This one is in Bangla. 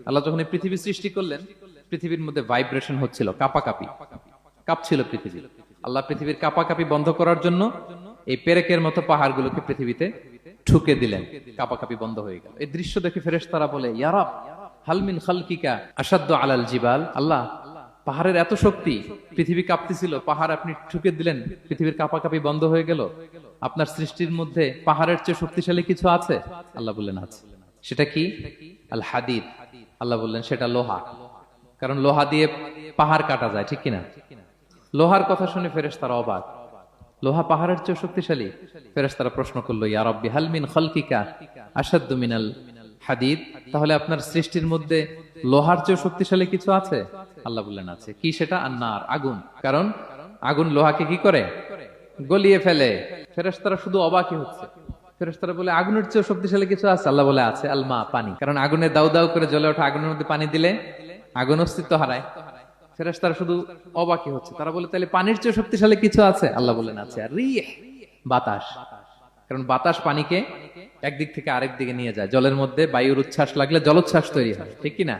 আল্লাহ যখন এই পৃথিবী সৃষ্টি করলেন, পৃথিবীর মধ্যে ভাইব্রেশন হচ্ছিল, কাঁপাকাঁপি, কাঁপছিল পৃথিবী। আল্লাহ পৃথিবীর কাঁপাকাঁপি বন্ধ করার জন্য এই পেরেকের মতো পাহাড়গুলোকে পৃথিবীতে ঠুকে দিলেন, কাঁপাকাঁপি বন্ধ হয়ে গেল। এই দৃশ্য দেখে ফেরেশতারা বলে, ইয়া রাব, হাল মিন খালকিকা আসাদ্দু আলাল জিবাল। আল্লাহ, পাহাড়ের এত শক্তি, পৃথিবী কাঁপতেছিল, পাহাড় আপনি ঠুকে দিলেন, পৃথিবীর কাঁপাকাঁপি বন্ধ হয়ে গেল। আপনার সৃষ্টির মধ্যে পাহাড়ের চেয়ে শক্তিশালী কিছু আছে? আল্লাহ বললেন আছে। সেটা কি? আল হাদিদ। আল্লাহ বললেন সেটা লোহা। কারণ লোহা দিয়ে পাহাড় কাটা যায়, ঠিক কিনা? লোহার কথা শুনে ফেরেশতারা অবাক। লোহা পাহাড়ের চেয়ে শক্তিশালী? ফেরেশতারা প্রশ্ন করলো, ইয়া রাব্বি হাল মিন খালকিকা আশাদ্দু মিনাল হাদিদ। তাহলে আপনার সৃষ্টির মধ্যে লোহার চেয়ে শক্তিশালী কিছু আছে? আল্লাহ বললেন আছে। কি সেটা? আন্নার, আগুন। কারণ আগুন লোহাকে কি করে? গলিয়ে ফেলে। ফেরেশতারা শুধু অবাকই হচ্ছে। ফেরেশতারা বলে, আগুনের চেয়ে শক্তিশালী কিছু আছে? আল্লাহ বলে আছে, আলমা, পানি। কারণ আগুনে দাউ দাউ করে জ্বলে ওঠা আগুনের মধ্যে পানি দিলে আগুন অস্তিত্ব হারায়। ফেরেশতারা শুধু অবাকই হচ্ছে। তারা বলে, তাহলে পানির চেয়ে শক্তিশালী কিছু আছে? আল্লাহ বলেন আছে। আর রিহ, বাতাস। কারণ বাতাস পানিকে একদিক থেকে আরেক দিকে নিয়ে যায়। জলের মধ্যে বায়ুর উচ্ছ্বাস লাগলে জলোচ্ছ্বাস তৈরি হয়, ঠিক কিনা?